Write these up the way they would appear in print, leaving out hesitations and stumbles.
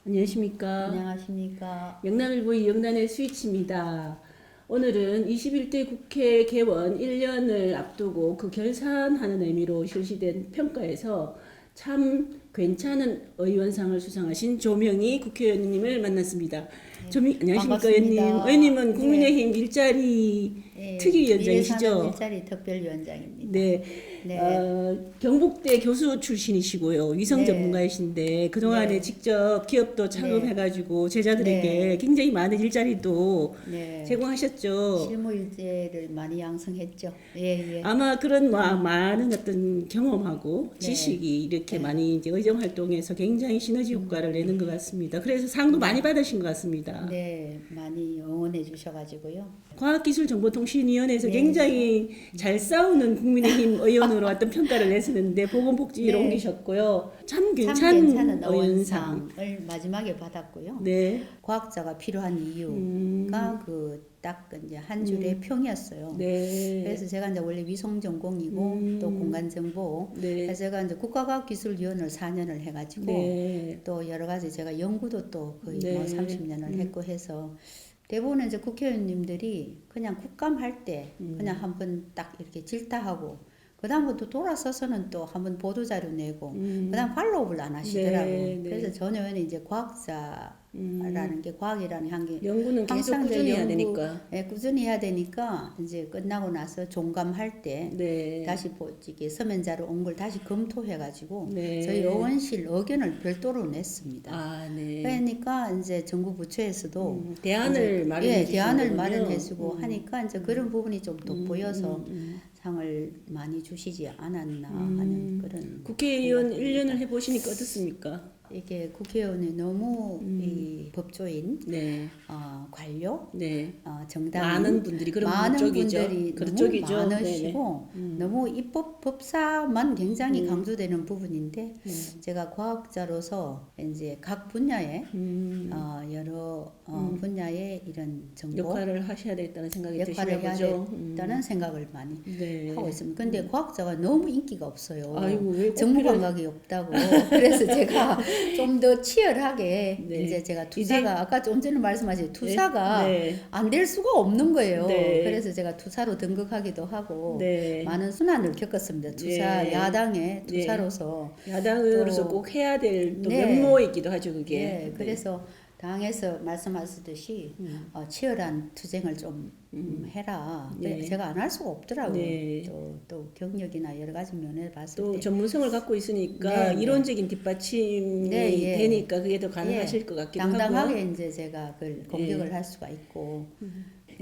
안녕하십니까. 안녕하십니까. 영남일보의 영남의 스위치입니다. 오늘은 21대 국회 개원 1년을 앞두고 그 결산하는 의미로 실시된 평가에서 참 괜찮은 의원상을 수상하신 조명희 국회의원님을 만났습니다. 안녕하십니까, 의원님. 반갑습니다. 의원님은 네. 국민의힘 일자리 특위위원장이시죠? 미래사는 일자리 특별위원장입니다. 네. 네. 경북대 교수 출신이시고요. 위성 네. 전문가이신데 그동안에 네. 직접 기업도 창업해가지고 제자들에게 네. 굉장히 많은 일자리도 네. 제공하셨죠. 실무일제를 많이 양성했죠. 예, 예. 아마 그런 많은 어떤 경험하고 네. 지식이 이렇게 네. 많이 이제 의정 활동에서 굉장히 시너지 효과를 내는 것 같습니다. 그래서 상도 많이 받으신 것 같습니다. 네, 많이 응원해 주셔가지고요. 과학기술정보통신위원회에서 네. 굉장히 잘 싸우는 국민의힘 의원으로 어떤 평가를 내시는데 보건복지위로 네. 옮기셨고요. 참 참 괜찮은 괜찮은 의원상. 의원상을 마지막에 받았고요. 네. 과학자가 필요한 이유가 딱 이제 한 줄의 평이었어요. 네. 그래서 제가 이제 원래 위성 전공이고 또 공간 정보. 네. 그래서 제가 이제 국가과학기술위원을 4년을 해가지고 네. 또 여러 가지 제가 연구도 또 거의 네. 뭐 30년을 했고 해서 대부분 이제 국회의원님들이 그냥 국감할 때 그냥 한번 딱 이렇게 질타하고 그다음부터 돌아서서는 또 한번 보도자료 내고 그다음 팔로우를 안 하시더라고요. 네, 네. 그래서 저는 이제 과학자라는 게 과학이라는 한게 연구는 계속 꾸준히 해야 되니까. 예, 꾸준히 해야 되니까 이제 끝나고 나서 종감할 때 네. 다시 이게 서면자로 온 걸 다시 검토해가지고 네. 저희 의원실 의견을 별도로 냈습니다. 아, 네. 그러니까 이제 정부 부처에서도 대안을 이제, 마련해 예, 주신 대안을 거군요. 마련해주고 하니까 이제 그런 부분이 좀 돋보여서 상을 많이 주시지 않았나 하는 그런 국회의원 생각입니다. 1년을 해보시니까 어떻습니까? 이게 국회의원이 너무 이 법조인, 네. 관료, 네. 정당인 많은 분들이 그런 많은 쪽이죠. 분들이 그런 너무 쪽이죠. 많으시고 너무 입법 법사만 굉장히 강조되는 부분인데 제가 과학자로서 이제 각 분야에 여러 분야의 이런 정보 역할을 하셔야 되겠다는 생각이 역할을 드시나 해야 보죠. 된다는 생각을 많이 네. 하고 있습니다. 근데 과학자가 너무 인기가 없어요. 아이고, 왜 꼭 정부 필요해? 감각이 없다고. 그래서 제가 좀 더 치열하게 네. 이제 제가 투사가 아까 좀 전에 말씀하신 투사가 네. 안 될 수가 없는 거예요. 네. 그래서 제가 투사로 등극하기도 하고 네. 많은 순환을 겪었습니다. 투사 네. 야당의 투사로서 야당으로서 또- 꼭 해야 될 또 네. 면모이기도 하죠, 그게. 네, 그래서 당에서 말씀하셨듯이 치열한 투쟁을 좀 해라. 네. 제가 안 할 수가 없더라고요. 네. 또 경력이나 여러 가지 면을 봤을 또 때. 전문성을 갖고 있으니까 네, 네. 이론적인 뒷받침이 네, 예. 되니까 그게 더 가능하실 것 같기도 당당하게 하고요. 이제 제가 그걸 공격을 할 수가 있고. 네.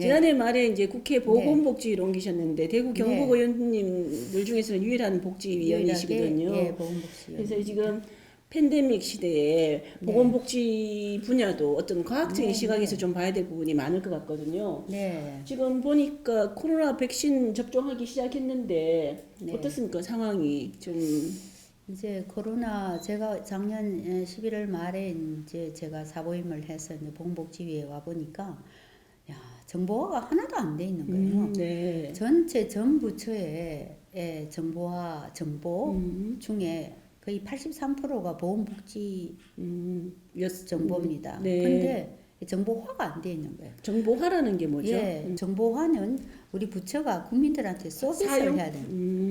지난해 말에 이제 국회 보건복지위로 옮기셨는데 대구 경북 네. 의원님들 중에서는 유일한 복지위원이시거든요. 유일하게, 예, 보건복지위원. 그래서 지금 팬데믹 시대에 보건복지 분야도 어떤 과학적인 시각에서 좀 봐야 될 부분이 많을 것 같거든요. 네. 지금 보니까 코로나 백신 접종하기 시작했는데 네. 어떻습니까? 상황이 좀 이제 코로나 제가 작년 11월 말에 이제 제가 사보임을 해서 이제 보건복지위에 와 보니까 야, 정보화가 하나도 안 돼 있는 거예요. 네. 전체 전 부처의 정보화 정보 중에 거의 83%가 보건복지 정보입니다. 네. 근데 정보화가 안 돼 있는 거예요. 정보화라는 게 뭐죠? 예, 정보화는 우리 부처가 국민들한테 서비스를 사용? 해야 되는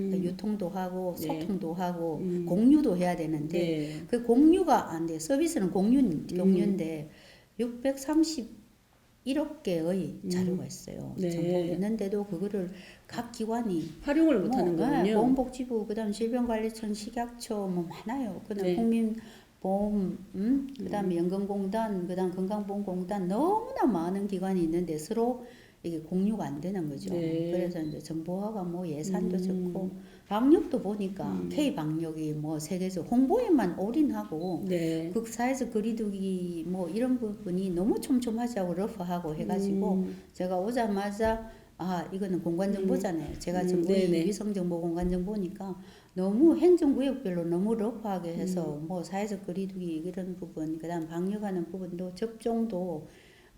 그러니까 유통도 하고 네. 소통도 하고 공유도 해야 되는데 네. 그 공유가 안 돼. 서비스는 공유인데 631억 개의 자료가 있어요. 네. 정보가 있는데도 그거를 각 기관이 활용을 못하는 거군요. 보건복지부, 그다음 질병관리청, 식약처 뭐 많아요. 그다음 네. 국민보험, 그다음에 연금공단, 그다음 건강보험공단 너무나 많은 기관이 있는데 서로 이게 공유가 안 되는 거죠. 네. 그래서 이제 정보화가 뭐 예산도 적고 방역도 보니까 K 방역이 뭐 세계적 홍보에만 올인하고 네. 국사에서 거리두기 뭐 이런 부분이 너무 촘촘하지 않고 러프하고 해가지고 제가 오자마자 이거는 공간정보잖아요. 제가 정부의 네네. 위성정보 공간정보니까 너무 행정구역별로 너무 러프하게 해서 뭐 사회적 거리두기 이런 부분, 그다음 방역하는 부분도 접종도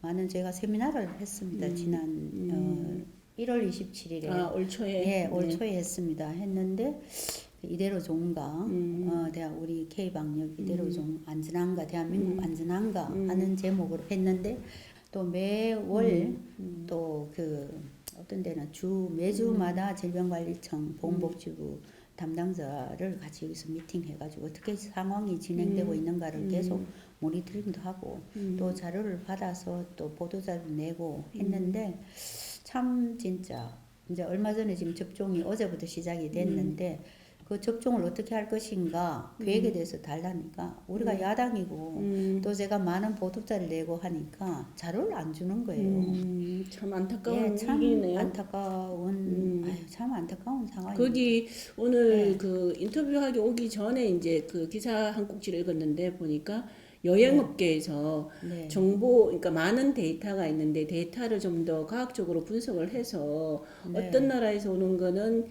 많은 제가 세미나를 했습니다. 지난 1월 27일에 올 초에. 올 네. 초에 했습니다. 했는데 이대로 좋은가, 대한 우리 K방역 이대로 좀 안전한가, 대한민국 안전한가 하는 제목으로 했는데 또 매월 또 그 어떤 데는 매주마다 질병관리청 보건복지부 담당자를 같이 여기서 미팅해가지고 어떻게 상황이 진행되고 있는가를 계속 모니터링도 하고 또 자료를 받아서 또 보도자료 내고 했는데 참 진짜 이제 얼마 전에 지금 접종이 어제부터 시작이 됐는데 그 접종을 어떻게 할 것인가 계획에 대해서 달라니까 우리가 야당이고 또 제가 많은 보도자를 내고 하니까 자료를 안 주는 거예요. 참 안타까운 예, 참 일이네요. 안타까운 참 안타까운 상황입니다. 거기 오늘 그 인터뷰하기 오기 전에 이제 그 기사 한 꼭지를 읽었는데 보니까 여행업계에서 네. 정보, 그러니까 많은 데이터가 있는데 데이터를 좀 더 과학적으로 분석을 해서 네. 어떤 나라에서 오는 거는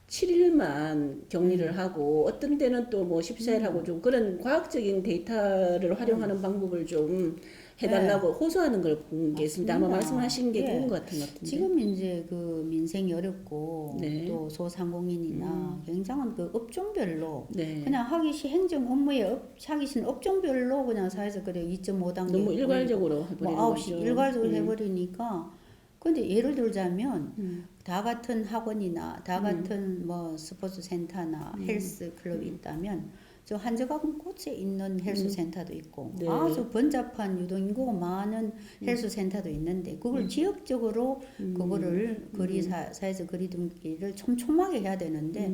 7일만 격리를 하고 어떤 때는 또 뭐 14일 하고 좀 그런 과학적인 데이터를 활용하는 방법을 좀 해달라고 호소하는 걸 본 게 있습니다. 아마 맞습니다. 말씀하신 게 예. 그런 것 같은 것 같은데. 지금 이제 그 민생이 어렵고 네. 또 소상공인이나 굉장한 그 업종별로 네. 그냥 행정 업무에 하기 싫은 업종별로 그냥 사회적 거리 2.5단계 너무 일괄적으로 뭐 해버리는 9시 거죠. 일괄적으로 해버리니까 근데 예를 들자면 음. 다 같은 학원이나 다 같은 뭐 스포츠 센터나 헬스 클럽이 있다면 저 한적한 곳에 있는 헬스 센터도 있고 네. 아주 번잡한 유동 인구가 많은 헬스 센터도 있는데 그걸 지역적으로 그거를 사회적 거리두기를 촘촘하게 해야 되는데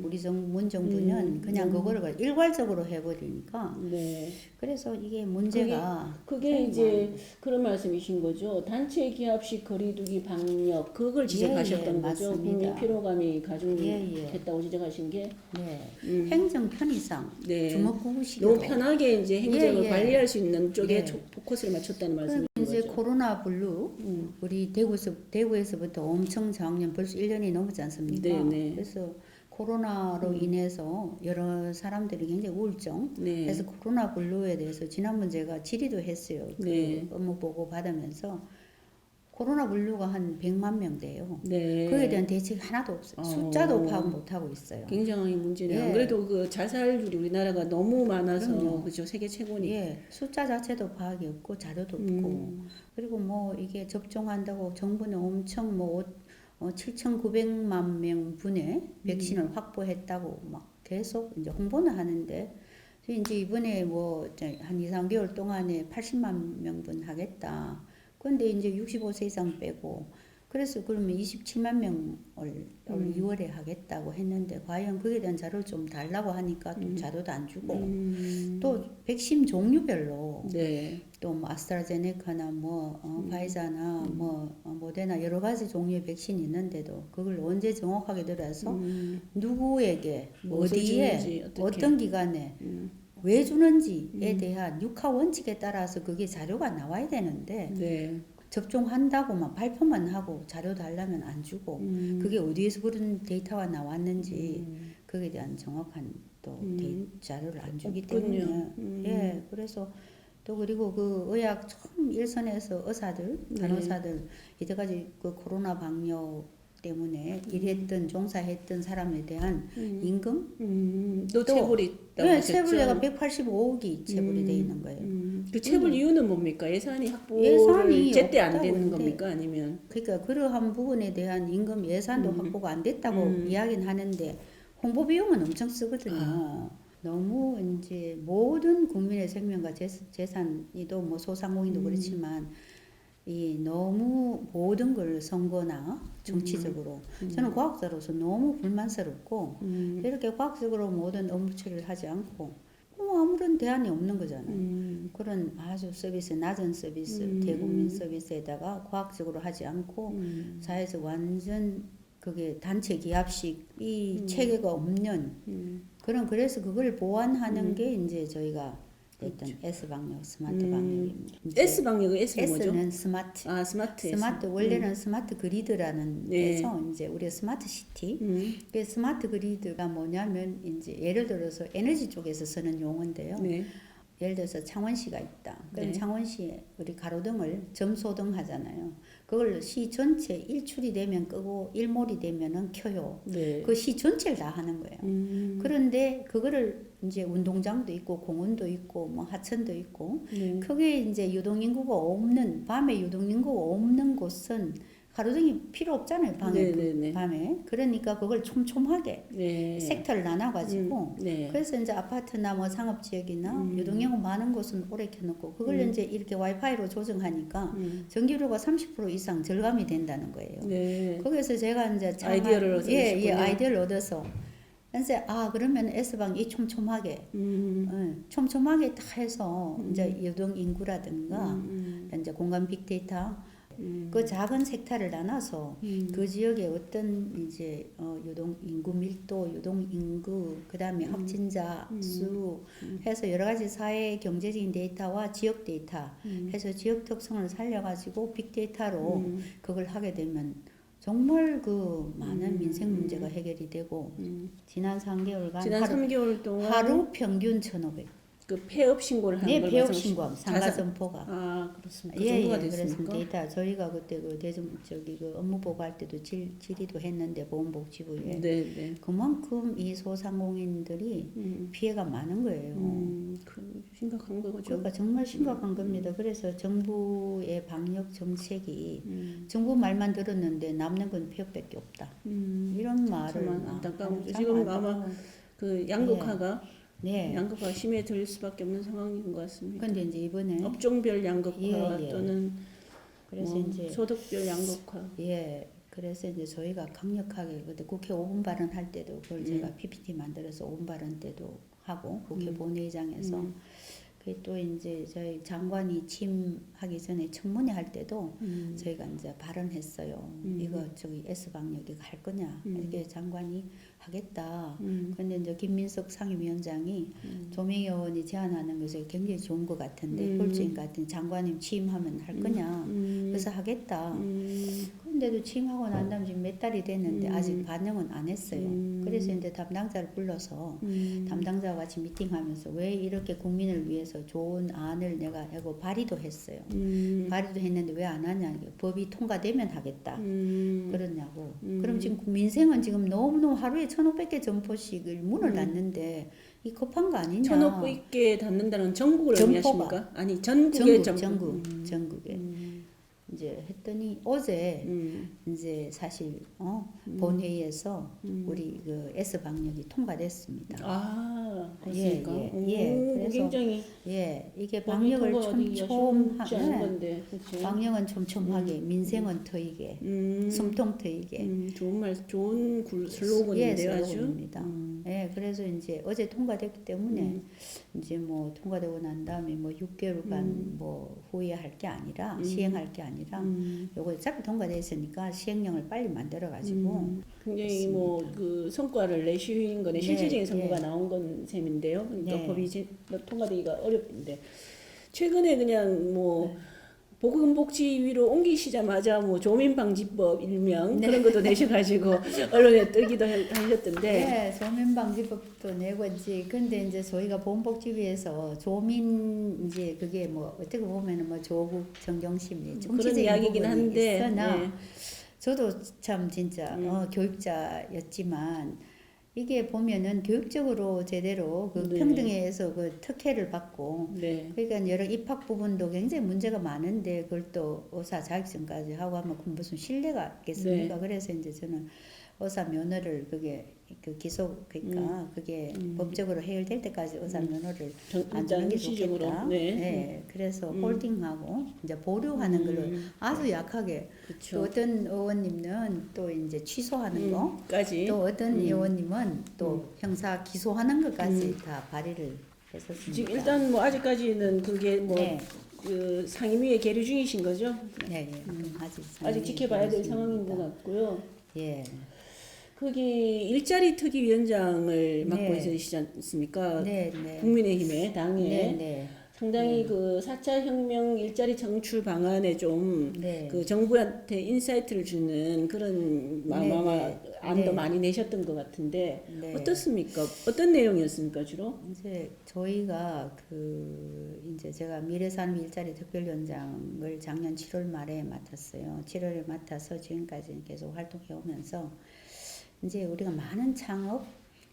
우리 문정부는 그냥 그거를 일괄적으로 해버리니까 네. 그래서 이게 문제가 그게 이제 그런 말씀이신 거죠. 단체 기합식 거리두기 방역 그걸 지적하셨던 거죠. 맞습니다. 국민 피로감이 예. 가중됐다고 지적하신 게. 네. 행정 편의상 네. 주먹구구식으로 너무 편하게 이제 행정을 예. 관리할 수 있는 쪽에 예. 포커스를 맞췄다는 말씀이신 이제 거죠. 코로나 블루 우리 대구에서부터 엄청 작년 벌써 1년이 넘었지 않습니까? 네네. 그래서 코로나로 인해서 여러 사람들이 굉장히 우울증 네. 그래서 코로나 블루에 대해서 지난번 제가 질의도 했어요. 네. 그 업무 보고 받으면서 코로나 블루가 한 100만 명 돼요. 네. 그에 대한 대책이 하나도 없어요. 숫자도 파악 못 하고 있어요. 굉장히 문제네요. 예. 안 그래도 그 자살률이 우리나라가 너무 많아서 그럼요. 그죠 세계 최고니까. 예, 숫자 자체도 파악이 없고 자료도 없고 그리고 뭐 이게 접종한다고 정부는 엄청 뭐 7,900만 명 분의 백신을 확보했다고 막 계속 이제 홍보는 하는데 이제 이번에 뭐 한 2, 3개월 동안에 80만 명분 하겠다. 근데 이제 65세 이상 빼고 그래서 그러면 27만 명을 2월에 하겠다고 했는데 과연 그에 대한 자료를 좀 달라고 하니까 또 자료도 안 주고 또 백신 종류별로 네. 또 뭐 아스트라제네카나 뭐 파이자나 뭐 모데나 여러 가지 종류의 백신이 있는데도 그걸 언제 정확하게 들어서 누구에게 무엇을 어디에 주는지, 어떻게. 어떤 기간에 왜 주는지에 대한 육하 원칙에 따라서 그게 자료가 나와야 되는데 네. 접종한다고만 발표만 하고 자료 달라면 안 주고 그게 어디에서 그런 데이터가 나왔는지 그에 대한 정확한 또 자료를 안 주기 때문에 예 그래서 또 그리고 그 의학 처음 일선에서 의사들 간호사들 이때까지 그 코로나 방역 때문에 일했던 종사했던 사람에 대한 임금 또 체불이 있다고 네, 하셨죠? 체불내가 185억이 체불이 돼 있는 거예요. 그 체불 이유는 뭡니까? 예산이 확보를 예산이 제때 안 없다고 되는 했는데 겁니까? 아니면 그러니까 그러한 부분에 대한 임금 예산도 확보가 안 됐다고 이야기는 하는데 홍보 비용은 엄청 쓰거든요. 너무 이제 모든 국민의 생명과 재산이도 뭐 소상공인도 그렇지만 이 너무 모든 걸 선거나 정치적으로 저는 과학자로서 너무 불만스럽고 이렇게 과학적으로 모든 업무 처리를 하지 않고 뭐 아무런 대안이 없는 거잖아요. 그런 아주 서비스 낮은 서비스 대국민 서비스에다가 과학적으로 하지 않고 사회에서 완전 그게 단체 기합식 이 체계가 없는 그래서 그걸 보완하는 게 이제 저희가 했던 S 방역 스마트 방역입니다. S 방역은 S는 뭐죠? S는 스마트. 아 스마트 S. 스마트 원래는 스마트 그리드라는 네. 데서 이제 우리가 스마트 시티. 그 스마트 그리드가 뭐냐면 이제 예를 들어서 에너지 쪽에서 쓰는 용어인데요. 네. 예를 들어서 창원시가 있다. 그럼 네. 창원시 우리 가로등을 점소등 하잖아요. 그걸 시 전체 일출이 되면 끄고 일몰이 되면은 켜요. 네. 그 시 전체를 다 하는 거예요. 그런데 그거를 이제 운동장도 있고 공원도 있고 뭐 하천도 있고 네. 그게 이제 유동인구가 없는 밤에 유동인구가 없는 곳은 가로등이 필요 없잖아요. 네네네. 밤에. 그러니까 그걸 촘촘하게 네. 섹터를 나눠가지고 네. 그래서 이제 아파트나 뭐 상업지역이나 유동인구 많은 곳은 오래 켜놓고 그걸 이제 이렇게 와이파이로 조정하니까 전기료가 30% 이상 절감이 된다는 거예요. 네. 거기서 제가 이제 아이디어를 얻으셨군요. 예, 아이디어를 얻어서 이제 그러면 S방이 촘촘하게 촘촘하게 딱 해서 이제 유동 인구라든가 이제 공간 빅데이터 그 작은 섹터를 나눠서 그 지역의 어떤 이제 유동 인구 밀도, 유동 인구, 그다음에 확진자 수 해서 여러 가지 사회 경제적인 데이터와 지역 데이터 해서 지역 특성을 살려가지고 빅데이터로 그걸 하게 되면 정말 그 많은 민생 문제가 해결이 되고 지난 3개월간 지난 3개월 동안 하루 평균 1,500. 그 폐업 신고를 하는 네, 걸 폐업 말씀하시- 신고함 상가 점포가. 아, 그렇습니까? 그 예, 정도가 예, 됐습니까? 그래서 데이터 저희가 그때 그 그 업무 보고할 때도 질의도 했는데 보건복지부에 네, 네. 그만큼 이 소상공인들이 피해가 많은 거예요. 그 심각한 거죠. 그러니까 정말 심각한 겁니다. 그래서 정부의 방역 정책이 정부 말만 들었는데 남는 건 폐업밖에 없다. 이런 말을 정말 막 안타까운 하는 거죠. 참 지금 안타까운. 아마 그 양극화가 네. 양극화가 심해질 수밖에 없는 상황인 것 같습니다. 근데 이제 이번에 업종별 양극화 예, 예. 또는 그래서 뭐 이제 소득별 양극화. 예. 그래서 이제 저희가 강력하게 그때 국회 5분 발언할 때도 그걸 제가 PPT 만들어서 5분 발언 때도 하고 국회 본회의장에서 그 또 이제 저희 장관이 취임하기 전에 청문회 할 때도 저희가 이제 발언했어요. 이거 저기 S 방역이 갈 거냐? 이렇게 장관이 하겠다. 근데 이제 김민석 상임위원장이 조명희 의원이 제안하는 것이 굉장히 좋은 것 같은데 꿀주인 같은 장관님 취임하면 할 거냐? 그래서 하겠다. 그런데도 취임하고 난 다음 지금 몇 달이 됐는데 아직 반영은 안 했어요. 그래서 이제 담당자를 불러서 담당자와 같이 미팅하면서 왜 이렇게 국민을 위해서 좋은 안을 내가 이거 발의도 했어요. 발의도 했는데 왜 안 하냐? 법이 통과되면 하겠다. 그러냐고. 그럼 지금 민생은 지금 너무너무 하루에 1,500개 점포씩을 문을 닫는데 이 급한 거 아니냐? 1,500개 닫는다는 전국을 점포가. 의미하십니까? 아니 전국의 전국에. 이제 했더니 어제 이제 사실 본회의에서 우리 그 S 방역이 통과됐습니다. 아, 그렇습니까? 그래서 굉장히 이게 방역을 쉽지 않은 건데, 그렇죠? 방역은 촘촘하게, 민생은 트이게, 숨통 트이게. 좋은 슬로건인데요, 아주. 슬로건입니다. 예, 그래서 이제 어제 통과됐기 때문에 이제 뭐 통과되고 난 다음에 뭐 6개월간 뭐 후회할 게 아니라 시행할 게 아니라 요거 어차피 통과됐으니까 시행령을 빨리 만들어 가지고 굉장히 뭐 그 성과를 내신 거네, 실질적인 성과가 나온 건 셈인데요. 그러니까 법이 통과되기가 어렵는데 최근에 그냥 뭐 보건복지위로 옮기시자마자 뭐 조민방지법 일명 그런 것도 내셔가지고 언론에 뜨기도 하셨던데. 네, 조민방지법도 내고 이제 근데 이제 저희가 보건복지위에서 조민 이제 그게 뭐 어떻게 보면은 뭐 조국 정경심 그런 이야기긴 한데. 있으나 저도 참 진짜 교육자였지만 이게 보면은 교육적으로 제대로 그 평등에서 그 특혜를 받고 그러니까 여러 입학 부분도 굉장히 문제가 많은데 그걸 또 의사 자격증까지 하고 하면 그 무슨 신뢰가 있겠습니까? 그래서 이제 저는 의사 면허를 그게 그 기소 그러니까 그게 법적으로 해결될 때까지 의사 면허를 안 주는 게 좋겠다. 그래서 홀딩하고 이제 보류하는 걸로 아주 약하게 또 어떤 의원님은 또 이제 취소하는 거까지 또 어떤 의원님은 또 형사 기소하는 것까지 다 발의를 했었습니다. 지금 일단 뭐 아직까지는 그게 뭐 그 상임위에 계류 중이신 거죠? 네, 아직 지켜봐야 될 상황인 것 같고요. 예. 거기 일자리 특위위원장을 맡고 있으시지 않습니까? 국민의힘의 당의 상당히 그 4차 혁명 일자리 창출 방안에 좀 네. 그 정부한테 인사이트를 주는 그런 네, 네. 안도 네. 많이 내셨던 것 같은데 네. 어떻습니까? 어떤 내용이었습니까 주로? 이제 저희가 이제 제가 미래산업 일자리 특별위원장을 작년 7월 말에 맡았어요. 7월에 맡아서 지금까지 계속 활동해 오면서 이제 우리가 많은 창업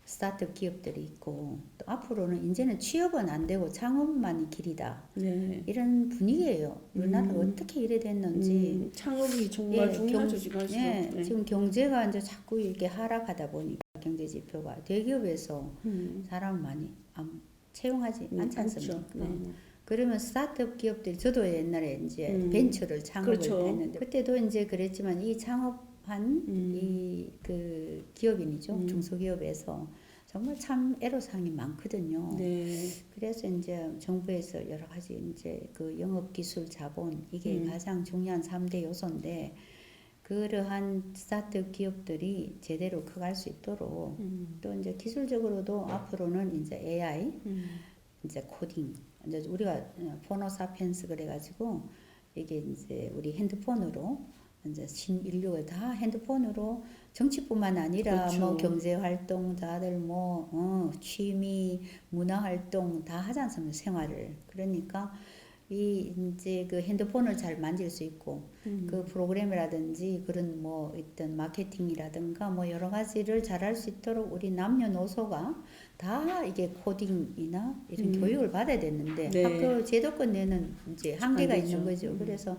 스타트업 기업들이 있고 또 앞으로는 이제는 취업은 안 되고 창업만이 길이다. 네. 이런 분위기예요. 우리나라가 어떻게 이래 됐는지. 창업이 정말 예, 중요하죠 지금 할수록. 예, 네. 지금 경제가 이제 자꾸 이렇게 하락하다 보니까 경제 지표가 대기업에서 사람 많이 채용하지 않지 않습니까? 않죠. 네. 그러면 스타트업 기업들이 저도 옛날에 이제 벤처를 창업을 그렇죠. 했는데 그때도 이제 그랬지만 이 창업한 이 그 기업인이죠 중소기업에서 정말 참 애로사항이 많거든요. 네. 그래서 이제 정부에서 여러 가지 이제 그 영업 기술 자본 이게 가장 중요한 3대 요소인데 그러한 스타트업 기업들이 제대로 커갈 수 있도록 또 이제 기술적으로도 앞으로는 이제 AI 이제 코딩 이제 우리가 포노사피엔스 그래가지고 이게 이제 우리 핸드폰으로 이제 신인류가 다 핸드폰으로 정치뿐만 아니라 그렇죠. 뭐 경제 활동 다들 뭐 취미 문화 활동 다 하지 않습니까 생활을 그러니까 이 이제 그 핸드폰을 잘 만질 수 있고 그 프로그램이라든지 그런 뭐 어떤 마케팅이라든가 뭐 여러 가지를 잘할 수 있도록 우리 남녀노소가 다 이게 코딩이나 이런 교육을 받아야 됐는데 네. 학교 제도권 내는 이제 한계가 안 되죠. 있는 거죠. 그래서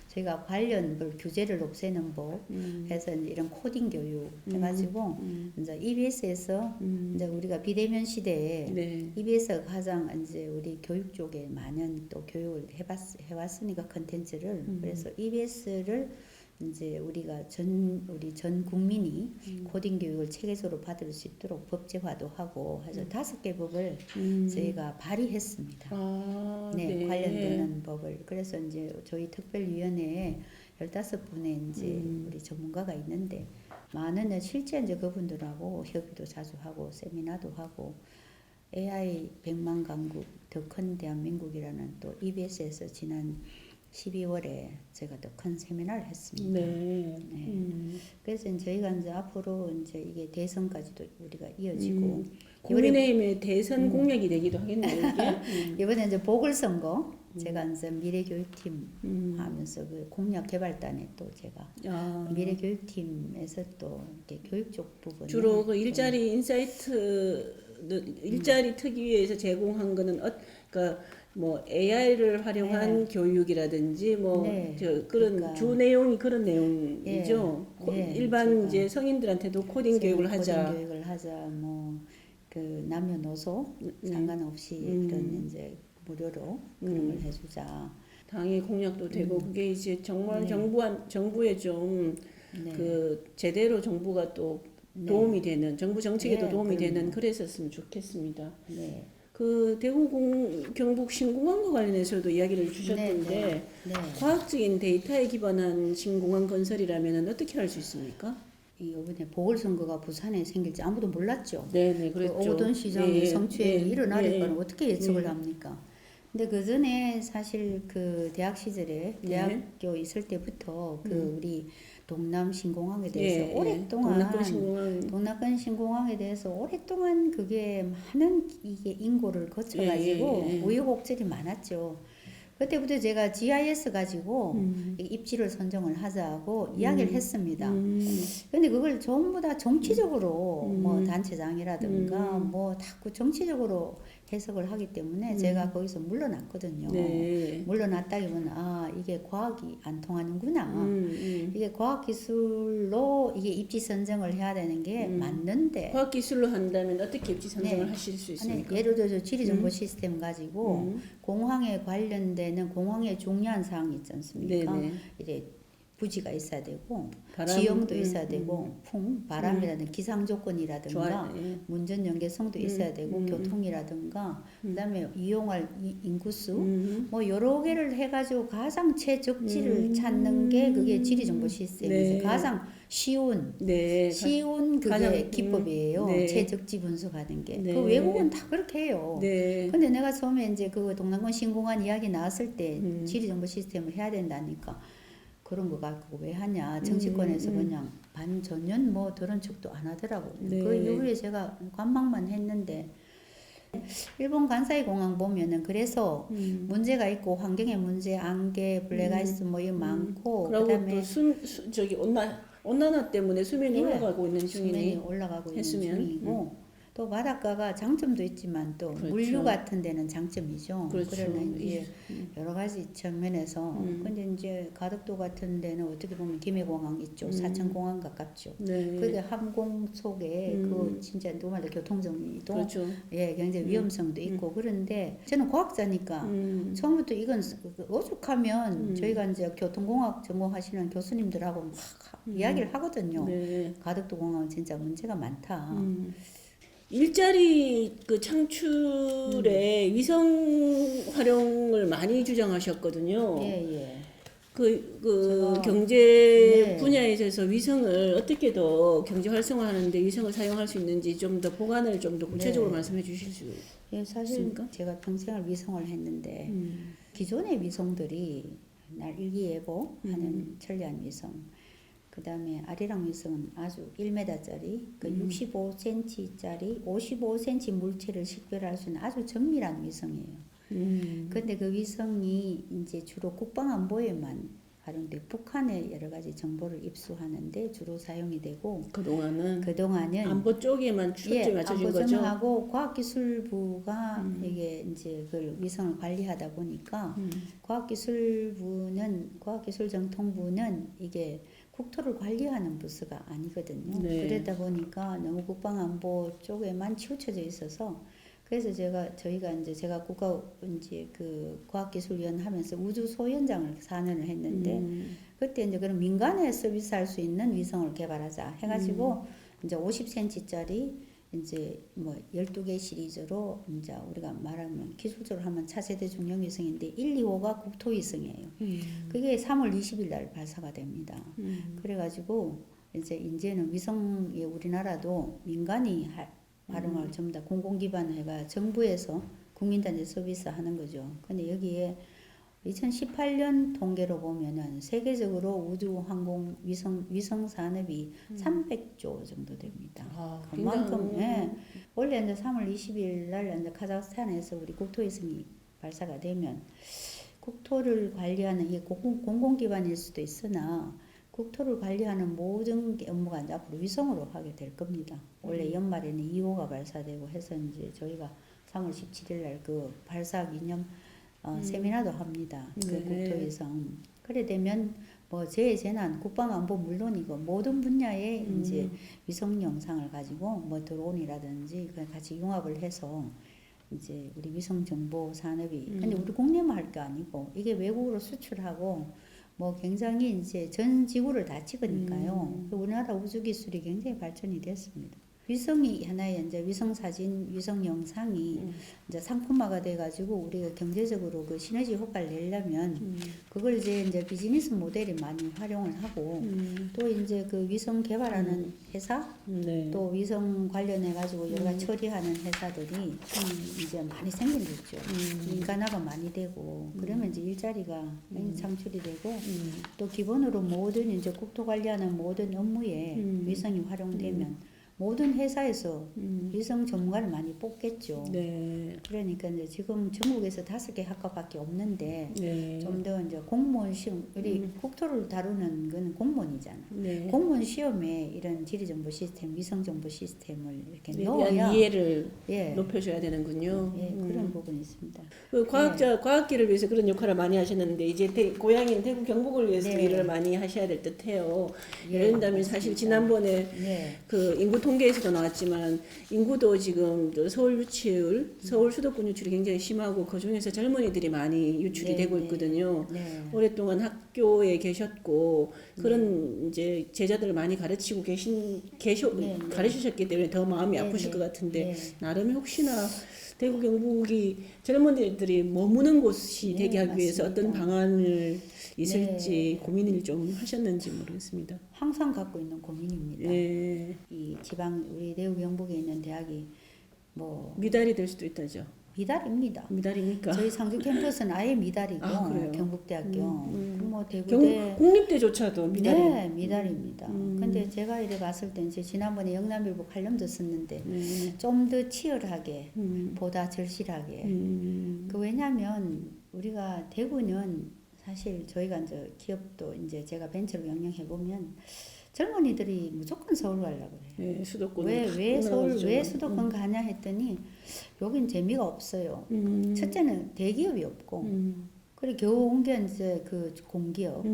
저희가 관련 규제를 없애는 법 해서 이제 이런 코딩 교육 해가지고 이제 EBS에서 이제 우리가 비대면 시대에 네. EBS가 가장 이제 우리 교육 쪽에 많은 또 교육을 해왔으니까 컨텐츠를 그래서 EBS를 이제 우리가 우리 전 국민이 코딩 교육을 체계적으로 받을 수 있도록 법제화도 하고 해서 5개 법을 저희가 발의했습니다. 아, 네, 네. 관련되는 법을. 그래서 이제 저희 특별위원회에 15분의 이제 우리 전문가가 있는데 많은 실제 이제 그분들하고 협의도 자주 하고 세미나도 하고 AI 100만 강국 더 큰 대한민국이라는 또 EBS에서 지난 12월에 제가 더 큰 세미나를 했습니다. 네. 그래서 이제 저희가 이제 앞으로 이제 이게 대선까지도 우리가 이어지고 국민의힘의 대선 공약이 되기도 하겠네요 이게. 이번에 이제 보궐선거 제가 이제 미래교육팀 하면서 그 공약 개발단에 또 제가 아, 미래교육팀에서 또 이렇게 교육 쪽 부분 주로 그 일자리 인사이트 일자리 특위에서 제공한 거는 그러니까 뭐 AI를 활용한 교육이라든지 뭐 네. 그런 그러니까. 주 내용이 그런 내용이죠. 예, 일반 제가 이제 성인들한테도 코딩 교육을 하자. 코딩 교육을 하자 뭐 그 남녀노소 상관없이 이런 이제 무료로 그런 걸 해주자. 당의 공약도 되고 그게 이제 정말 네. 정부에 좀 네. 그 제대로 정부가 또 도움이 되는 정부 정책에도 네, 도움이 그럼요. 되는 그랬었으면 좋겠습니다. 네. 그 경북 신공항과 관련해서도 이야기를 주셨던데 네. 과학적인 데이터에 기반한 신공항 건설이라면 어떻게 할 수 있습니까? 이번에 보궐선거가 부산에 생길지 아무도 몰랐죠. 네네 그 그랬죠. 오던 시장의 예, 성추행이 예, 일어날 예, 거는 어떻게 예측을 예. 합니까? 근데 그 전에 사실 그 대학 시절에 네. 대학교 있을 때부터 그 우리 동남 신공항에 대해서 예, 오랫동안 동남권 신공항 동남권 신공항에 대해서 오랫동안 그게 많은 이게 인고를 거쳐가지고 예, 예, 예. 우여곡절이 많았죠. 그때부터 제가 GIS 가지고 입지를 선정을 하자고 이야기를 했습니다. 근데 그걸 전부 다 정치적으로 뭐 단체장이라든가 뭐 자꾸 정치적으로 해석을 하기 때문에 제가 거기서 물러났거든요. 네. 물러났다기보다는 아 이게 과학이 안 통하는구나. 이게 과학기술로 이게 입지 선정을 해야 되는 게 맞는데 과학기술로 한다면 어떻게 입지 선정을 네. 하실 수 아니, 있습니까? 예를 들어서 지리정보 시스템 가지고 공항에 관련되는 공항에 중요한 사항이 있지 않습니까? 네네. 이제 부지가 있어야 되고 바람, 지형도 있어야 되고 바람이라든가 기상 조건이라든가 좋아요. 예. 운전 연계성도 있어야 되고 교통이라든가 그다음에 이용할 인구수 뭐 여러 개를 해가지고 가장 최적지를 찾는 게 그게 지리정보 시스템에서 네. 가장 쉬운 네. 그게 가장, 기법이에요. 네. 최적지 분석하는 게. 네. 그 외국은 다 그렇게 해요. 네. 근데 내가 처음에 이제 그 동남권 신공항 이야기 나왔을 때 지리정보 시스템을 해야 된다니까 그런 거 갖고 왜 하냐. 정치권에서 그냥 반전연 뭐 그런 척도 안 하더라고요. 네. 그 이후에 제가 관망만 했는데 일본 간사이 공항 보면은 그래서 문제가 있고 환경의 문제, 안개, 블랙아이스 뭐 이거 많고 그리고 그다음에 또 저기 온난화 때문에 수면이 예, 올라가고 있는 수면이 중이니 올라가고 있는 했으면, 중이고 또 바닷가가 장점도 있지만 또 그렇죠. 물류 같은 데는 장점이죠. 그렇죠. 그러나 이제 여러 가지 측면에서 근데 이제 가덕도 같은 데는 어떻게 보면 김해공항 있죠. 사천공항 가깝죠. 네. 그게 항공 속에 그 진짜 정말 교통정리도 그렇죠. 예, 굉장히 위험성도 있고 그런데 저는 과학자니까 처음부터 이건 오죽하면 저희가 이제 교통공학 전공하시는 교수님들하고 막 이야기를 하거든요. 네. 가덕도 공항은 진짜 문제가 많다. 일자리 그 창출에 위성 활용을 많이 주장하셨거든요. 예, 예. 그 제가- 경제 네. 분야에 있어서 위성을 어떻게 더 경제 활성화하는데 위성을 사용할 수 있는지 좀 더 보관을 좀 더 구체적으로 네. 말씀해 주실 수 예, 사실 있습니까? 제가 평생을 위성을 했는데 기존의 위성들이 날 일기예보 하는 천리안 위성 그 다음에 아리랑 위성은 아주 1m짜리 그 65cm짜리 55cm 물체를 식별할 수 있는 아주 정밀한 위성이에요. 근데 그 위성이 이제 주로 국방안보에만 활용돼 북한의 여러 가지 정보를 입수하는데 주로 사용이 되고 그동안은 안보 쪽에만 초점이 맞춰진 거죠. 안보정하고 과학기술부가 이게 이제 그 위성을 관리하다 보니까 과학기술정통부는 이게 국토를 관리하는 부서가 아니거든요. 네. 그러다 보니까 너무 국방안보 쪽에만 치우쳐져 있어서 그래서 저희가 이제 제가 국가 이제 그 과학기술위원 하면서 우주 소위원장을 4년을 했는데 그때 이제 그런 민간에 서비스할 수 있는 위성을 개발하자 해가지고 이제 50cm짜리 이제 뭐 12개 시리즈로 이제 우리가 말하면 기술적으로 하면 차세대 중형 위성인데 1, 2호가 국토 위성이에요. 그게 3월 20일 날 발사가 됩니다. 그래가지고 이제는 위성에 우리나라도 민간이 활용을 전부 다 공공 기반 해가 정부에서 국민단체 서비스 하는 거죠. 근데 여기에 2018년 통계로 보면은 세계적으로 우주 항공 위성 산업이 300조 정도 됩니다. 그만큼 예. 원래 이제 3월 20일 날 이제 카자흐스탄에서 우리 국토위성이 발사가 되면 국토를 관리하는 이게 공공 기반일 수도 있으나 국토를 관리하는 모든 업무가 이제 앞으로 위성으로 하게 될 겁니다. 원래 연말에는 2호가 발사되고 해서 이제 저희가 3월 17일 날 그 발사 기념 세미나도 합니다. 그 국토위성. 그래 되면 뭐 재난, 국방안보 물론이고 모든 분야에 이제 위성 영상을 가지고 뭐 드론이라든지 같이 융합을 해서 이제 우리 위성 정보 산업이 근데 우리 국내만 할 게 아니고 이게 외국으로 수출하고 뭐 굉장히 이제 전 지구를 다 찍으니까요. 우리나라 우주 기술이 굉장히 발전이 됐습니다. 위성이 하나의 이제 위성 사진, 위성 영상이 이제 상품화가 돼가지고 우리가 경제적으로 그 시너지 효과를 내려면 그걸 이제 비즈니스 모델이 많이 활용을 하고 또 이제 그 위성 개발하는 회사 네. 또 위성 관련해 가지고 여러 가지 처리하는 회사들이 이제 많이 생기겠죠. 인간화가 많이 되고 그러면 이제 일자리가 많이 창출이 되고 또 기본으로 모든 이제 국토 관리하는 모든 업무에 위성이 활용되면 모든 회사에서 위성 전문가를 많이 뽑겠죠. 네. 그러니까 이제 지금 전국에서 5개 학과밖에 없는데 네. 좀 더 이제 공무원 시험 우리 국토를 다루는 건 공무원이잖아. 네. 공무원 시험에 이런 지리정보 시스템, 위성정보 시스템을 이렇게 에 넣어야 대한 이해를 예, 높여줘야 되는군요. 예, 그런 부분이 있습니다. 그 과학계를 위해서 그런 역할을 많이 하셨는데 이제 고향인 대구 경북을 위해서 네. 일을 많이 하셔야 될 듯해요. 예, 예를 들면 사실 맞습니다. 지난번에 네. 그 인구 통계에서도 나왔지만 인구도 지금 서울 유치율, 서울 수도권 유출이 굉장히 심하고 그 중에서 젊은이들이 많이 유출이 네, 되고 네. 있거든요. 네. 오랫동안 학교에 계셨고 그런 이제 제자들을 많이 가르치고 가르치셨기 때문에 더 마음이 아프실 것 같은데 나름 혹시나 대구 경북이 젊은이들이 머무는 곳이 되게 하기 위해서 어떤 방안을 있을지 고민을 좀 하셨는지 모르겠습니다. 항상 갖고 있는 고민입니다. 이 지방 우리 대구 경북에 있는 대학이 뭐 미달이 될 수도 있다죠. 미달입니다. 미달입니까? 저희 상주 캠퍼스는 아예 미달이고 그래요? 경북대학교 뭐 대구대 공립대조차도 미달이. 네 미달입니다. 근데 제가 이래 봤을 때 이제 지난번에 영남일보 칼럼도 썼는데 좀 더 치열하게 보다 절실하게 그 왜냐하면 우리가 대구는 사실 저희가 이제 기업도 이제 제가 벤처를 경영해 보면 젊은이들이 무조건 서울 가려고 그래요. 네, 수도권. 왜 서울 왜 수도권 가냐 했더니 여긴 재미가 없어요. 첫째는 대기업이 없고 그리고 겨우 온 게 이제 그 공기업.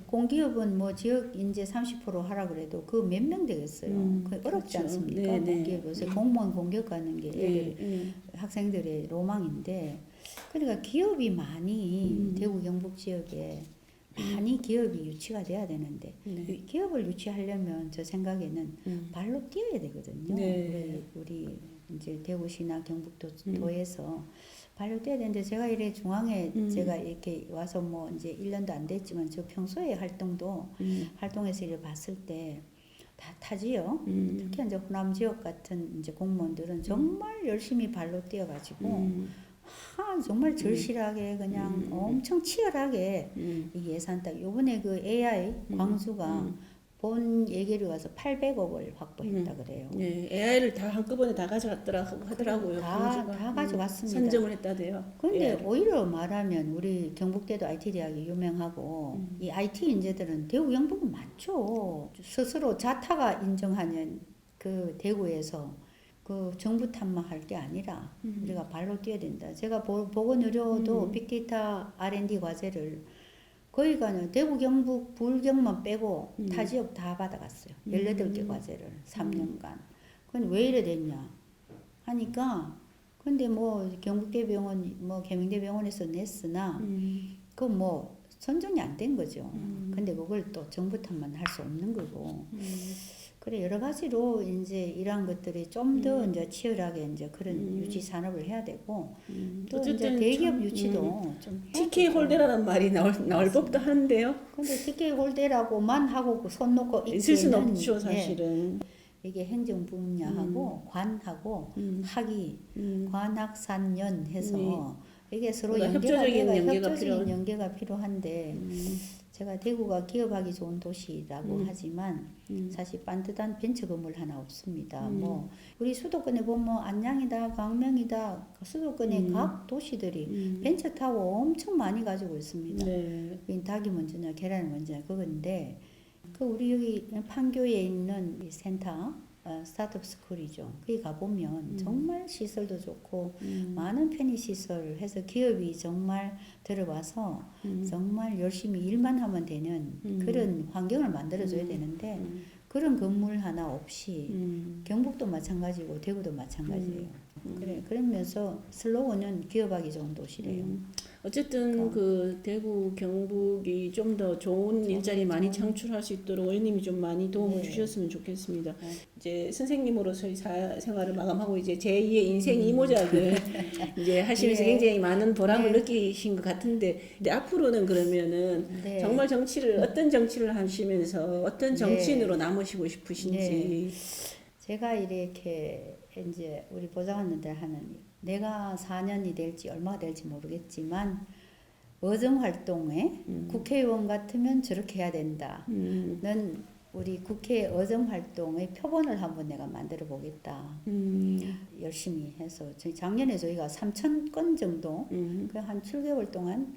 공기업은 뭐 지역 인재 30% 하라 그래도 그 몇 명 되겠어요. 그 어렵지 그렇죠. 않습니까? 네, 네. 공기업 요새 공무원 공기업 가는 게 애들 학생들의 로망인데 그러니까 기업이 많이 대구 경북 지역에 많이 기업이 유치가 돼야 되는데 이 기업을 유치하려면 저 생각에는 발로 뛰어야 되거든요. 우리 이제 대구시나 경북도에서 발로 뛰어야 되는데 제가 이래 중앙에 제가 이렇게 와서 뭐 이제 1년도 안 됐지만 저 평소에 활동해서 이래 봤을 때 다 타지요. 특히 이제 호남 지역 같은 이제 공무원들은 정말 열심히 발로 뛰어가지고 정말 절실하게 그냥 엄청 치열하게 이 예산 딱 요번에 그 AI 광주가 본 얘기를 가서 800억을 확보했다 그래요. 네, AI를 다 한꺼번에 다 하더라고요. 다 가져갔습니다. 선정을 했다대요. 근데 오히려 말하면 우리 경북대도 IT 대학이 유명하고 이 IT 인재들은 대구 경북은 많죠. 스스로 자타가 인정하는 그 대구에서 그 정부 탓만 할 게 아니라 우리가 발로 뛰어야 된다. 제가 보건의료도 빅데이터 R&D 과제를 거기가 대구 경북 불경만 빼고 타 지역 다 받아갔어요. 18개 과제를 3년간. 그건 왜 이래 됐냐 하니까 근데 뭐 경북대병원 뭐 계명대병원에서 냈으나 그 뭐 선정이 안 된 거죠. 근데 그걸 또 정부 탓만 할 수 없는 거고. 그래 여러 가지로 이제 이러한 것들이 좀 더 이제 치열하게 이제 그런 유치 산업을 해야 되고 또 이제 대기업 유치도 좀 TK 홀대라는 말이 나올 법도 한데요. 근데 TK 홀대라고만 하고 손 놓고 있을 수는 없죠 사실은. 이게 행정 분야하고 관하고 학위 관학산연 해서 이게 서로 협조적인 연계가 필요한데 제가 대구가 기업하기 좋은 도시라고 하지만 사실 반듯한 벤처 건물 하나 없습니다. 뭐 우리 수도권에 보면 안양이다, 광명이다, 수도권의 각 도시들이 벤처 타워 엄청 많이 가지고 있습니다. 닭이 먼저냐, 계란이 먼저냐 그건데 그 우리 여기 판교에 있는 이 센터. 스타트업 스쿨이죠. 거기 가보면 정말 시설도 좋고 많은 편의 시설을 해서 기업이 정말 들어와서 정말 열심히 일만 하면 되는 그런 환경을 만들어줘야 되는데 그런 건물 하나 없이 경북도 마찬가지고 대구도 마찬가지예요. 그래 그러면서 슬로건은 기업하기 좋은 도시래요. 어쨌든 그 대구 경북이 좀 더 좋은 일자리 많이 창출할 수 있도록 의원님이 좀 많이 도움을 주셨으면 좋겠습니다. 이제 선생님으로서의 생활을 마감하고 이제 제2의 인생 이모작을 이제 하시면서 굉장히 많은 보람을 느끼신 것 같은데 근데 앞으로는 그러면은 정말 어떤 정치를 하시면서 어떤 정치인으로 남으시고 싶으신지. 제가 이렇게 이제 우리 보좌관님들 하는 내가 4년이 될지 얼마가 될지 모르겠지만 의정 활동에 국회의원 같으면 저렇게 해야 된다. 는 우리 국회 의정 활동의 표본을 한번 내가 만들어 보겠다. 열심히 해서 작년에 저희가 3,000건 정도 한 7개월 동안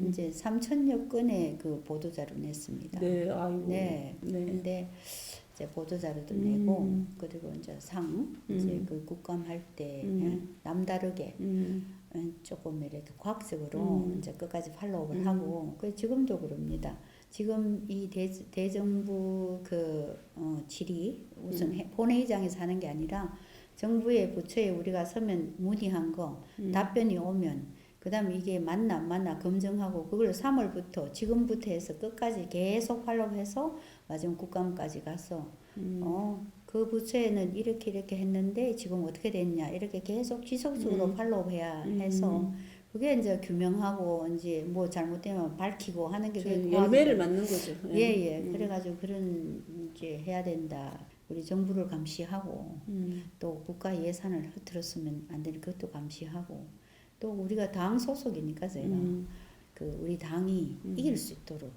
이제 3,000여 건의 그 보도자료 냈습니다. 네, 아이고. 근데 이제 보도자료도 내고 그리고 이제 이제 그 국감할 때 남다르게 조금 이렇게 과학적으로 이제 끝까지 팔로우를 하고 그 지금도 그럽니다. 지금 이 대정부 질의 우선 본회의장에서 하는 게 아니라 정부의 부처에 우리가 서면 문의한 거 답변이 오면 그다음에 이게 맞나 안 맞나 검증하고 그걸 3월부터 지금부터 해서 끝까지 계속 팔로우해서 마지막 국감까지 가서 그 부처에는 이렇게 했는데 지금 어떻게 됐냐 이렇게 계속 지속적으로 팔로우해야 해서 그게 이제 규명하고 이제 뭐 잘못되면 밝히고 하는 게 그게 열매를 맞는 거죠. 예예. 그래가지고 그런 이제 해야 된다. 우리 정부를 감시하고 또 국가 예산을 흐트렸으면 안 되는 것도 감시하고 또 우리가 당 소속이니까 제가 그 우리 당이 이길 수 있도록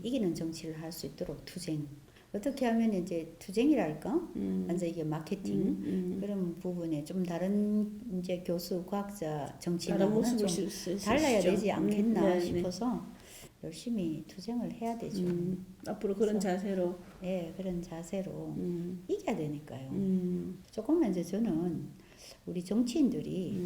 이기는 정치를 할 수 있도록 투쟁 어떻게 하면 이제 투쟁이랄까 완전 이게 마케팅 그런 부분에 좀 다른 이제 교수 과학자 다른 정치인하고는 모습을 좀 달라야 되지 않겠나 네, 네. 싶어서 열심히 투쟁을 해야 되죠. 앞으로 그런 그래서 자세로 예, 그런 자세로 이겨야 되니까요. 음. 조금만 이제 저는 우리 정치인들이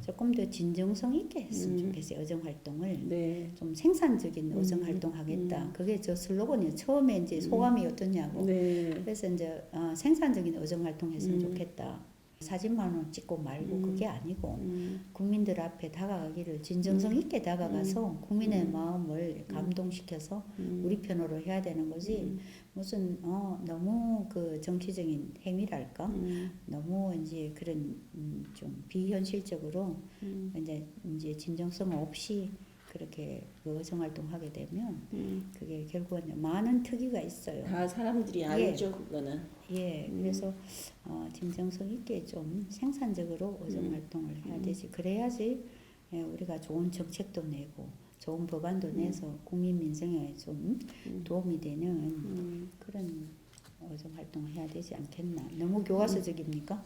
조금 더 진정성 있게 했으면 좋겠어요. 의정 활동을 네. 좀 생산적인 의정 활동하겠다. 그게 저 슬로건이에요. 처음에 이제 소감이 어떠냐고. 네. 그래서 이제 생산적인 의정 활동했으면 좋겠다. 사진만은 찍고 말고 그게 아니고 국민들 앞에 다가가기를 진정성 있게 다가가서 국민의 마음을 감동시켜서 우리 편으로 해야 되는 거지 무슨 너무 그 정치적인 행위랄까 너무 이제 그런 좀 비현실적으로 이제 진정성 없이 그렇게 그 의정 활동하게 되면 그게 결국은 많은 특이가 있어요. 다 사람들이 알죠, 그거는. 예, 그래서 진정성 있게 좀 생산적으로 의정 활동을 해야 되지. 그래야지 예, 우리가 좋은 정책도 내고 좋은 법안도 내서 국민 민생에 좀 도움이 되는 그런 의정 활동을 해야 되지 않겠나. 너무 교과서적입니까?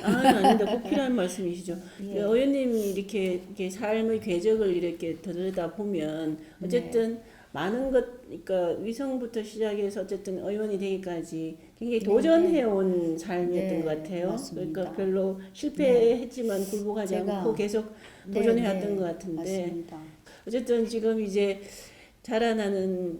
아닙니다. 꼭 필요한 말씀이시죠. 예. 의원님이 이렇게 삶의 궤적을 이렇게 들여다 보면 어쨌든 많은 것, 그러니까 위성부터 시작해서 어쨌든 의원이 되기까지 굉장히 도전해온 삶이었던 네, 것 같아요. 맞습니다. 그러니까 별로 실패했지만 굴복하지 않고 계속 도전해왔던 것 같은데 맞습니다. 어쨌든 지금 이제 자라나는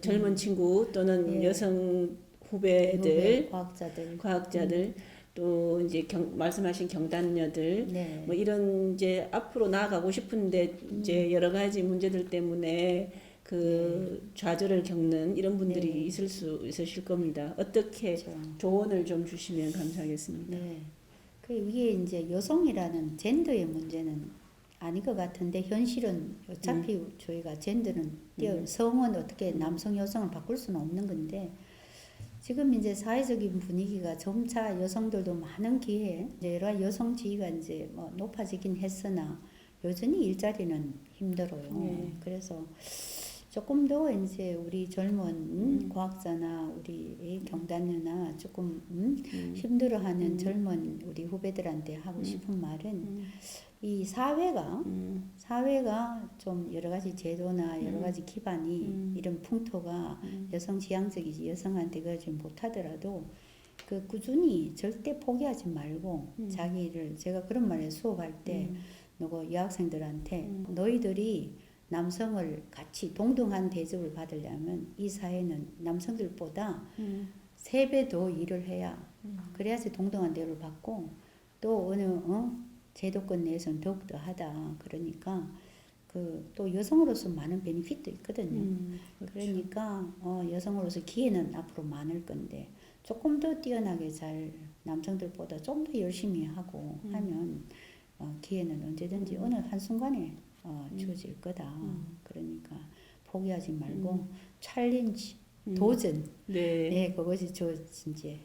젊은 친구 또는 여성 후배들, 과학자들 또 이제 말씀하신 경단녀들 네. 뭐 이런 이제 앞으로 나아가고 싶은데 이제 여러 가지 문제들 때문에 그 좌절을 겪는 이런 분들이 있으실 겁니다. 어떻게 그렇죠. 조언을 좀 주시면 감사하겠습니다. 네. 그 이게 이제 여성이라는 젠더의 문제는 아닐 것 같은데 현실은 어차피 저희가 젠더는 성은 어떻게 남성 여성을 바꿀 수는 없는 건데 지금 이제 사회적인 분위기가 점차 여성들도 많은 기회에 이제 여러 여성 지위가 이제 뭐 높아지긴 했으나 여전히 일자리는 힘들어요. 네. 그래서 조금 더 이제 우리 젊은 과학자나 우리 경단녀나 조금 힘들어하는 젊은 우리 후배들한테 하고 싶은 말은 이 사회가 좀 여러 가지 제도나 여러 가지 기반이 이런 풍토가 여성 지향적이지 여성한테 그러지 못하더라도 그 꾸준히 절대 포기하지 말고 자기를 제가 그런 말을 수업할 때 너고 여학생들한테 너희들이 남성을 같이 동등한 대접을 받으려면 이 사회는 남성들보다 3배 더 일을 해야 그래야지 동등한 대우를 받고 또 어느 제도권 내에서는 더욱더 하다. 그러니까 그 또 여성으로서 많은 베니핏도 있거든요. 그렇죠. 그러니까 여성으로서 기회는 앞으로 많을 건데 조금 더 뛰어나게 잘 남성들보다 좀 더 열심히 하고 하면 기회는 언제든지 어느 한순간에 주어질 거다. 그러니까 포기하지 말고 챌린지, 도전. 네. 네, 그것이 저 이제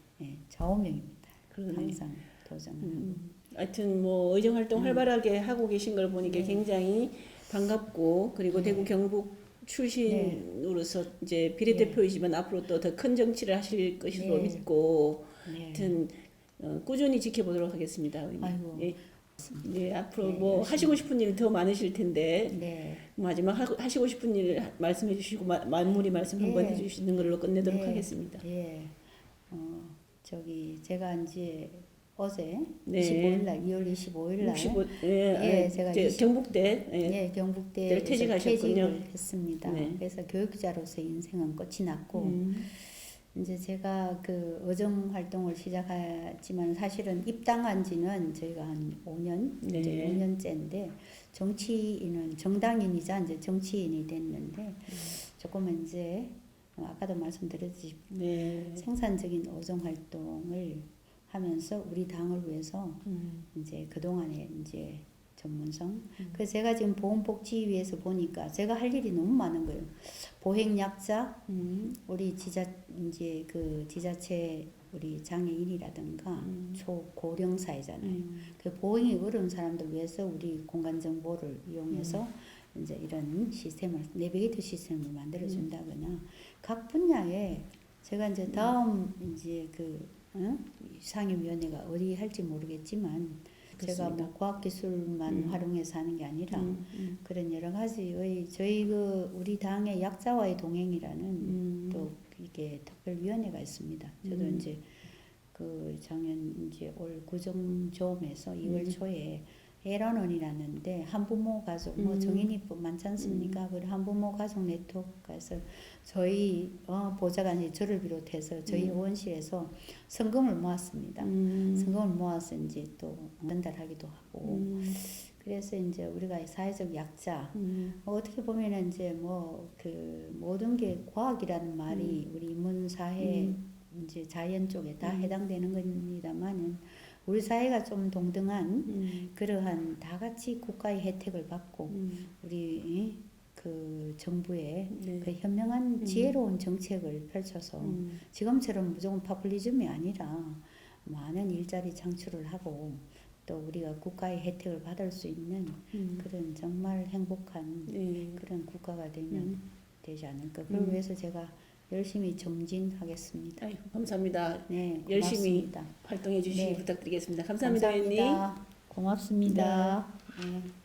좌우명입니다. 그러네. 항상 도전하고. 하여튼 뭐 의정 활동 활발하게 하고 계신 걸 보니까 굉장히 반갑고 그리고 대구 경북 출신으로서 이제 비례대표이지만 앞으로 또 더 큰 정치를 하실 것으로 믿고 하여튼 꾸준히 지켜보도록 하겠습니다. 아이고. 예. 예, 앞으로 뭐 하시고 싶은 일 더 많으실 텐데 마지막 하시고 싶은 일 말씀해 주시고 마무리 말씀 한번 해주시는 걸로 끝내도록 하겠습니다. 예, 저기 제가 이제 어제 네. 25일날 2월 25일날 65, 예, 제가 경북대 경북대에서 퇴직하셨군요. 퇴직을 했습니다. 네. 그래서 교육자로서 인생은 끝이 났고 이제 제가 그 의정 활동을 시작했지만 사실은 입당한 지는 저희가 한 5년, 이제 5년째인데 정치인은 정당인이자 이제 정치인이 됐는데 조금은 이제 아까도 말씀드렸듯이 네. 생산적인 오정 활동을 하면서 우리 당을 위해서 이제 그동안에 이제 전문성. 그래서 제가 지금 보건복지위에서 보니까 제가 할 일이 너무 많은 거예요. 보행약자, 우리 이제 그 지자체 우리 장애인이라든가 초고령 사회잖아요. 그 보행이 어려운 사람들 위해서 우리 공간 정보를 이용해서 이제 이런 시스템을 내비게이터 시스템을 만들어 준다거나 각 분야에 제가 이제 다음 이제 그 상임위원회가 어디 할지 모르겠지만 제가 뭐 과학기술만 활용해서 하는 게 아니라 그런 여러 가지의 저희 그 우리 당의 약자와의 동행이라는 또 이게 특별위원회가 있습니다. 저도 이제 그 작년 이제 올 구정조음에서 2월 초에 에란원이라는데 한부모 가족 뭐 정인이법 많지 않습니까? 그리고 한부모 가족 네트워크에서 저희 보좌관이 저를 비롯해서 저희 의원실에서 성금을 모았습니다. 성금을 모아서 이제 또 전달하기도 하고 그래서 이제 우리가 사회적 약자 어떻게 보면은 이제 뭐 그 모든 게 과학이라는 말이 우리 인문사회 이제 자연 쪽에 다 해당되는 겁니다만은 우리 사회가 좀 동등한 그러한 다 같이 국가의 혜택을 받고 우리 그 정부의 네. 그 현명한 지혜로운 정책을 펼쳐서 지금처럼 무조건 파퓰리즘이 아니라 많은 일자리 창출을 하고 또 우리가 국가의 혜택을 받을 수 있는 그런 정말 행복한 네. 그런 국가가 되면 되지 않을까. 그걸 위해서 제가 열심히 정진하겠습니다. 아유, 감사합니다. 네, 열심히 고맙습니다. 활동해 주시기 네. 부탁드리겠습니다. 감사합니다, 의원님. 고맙습니다. 네.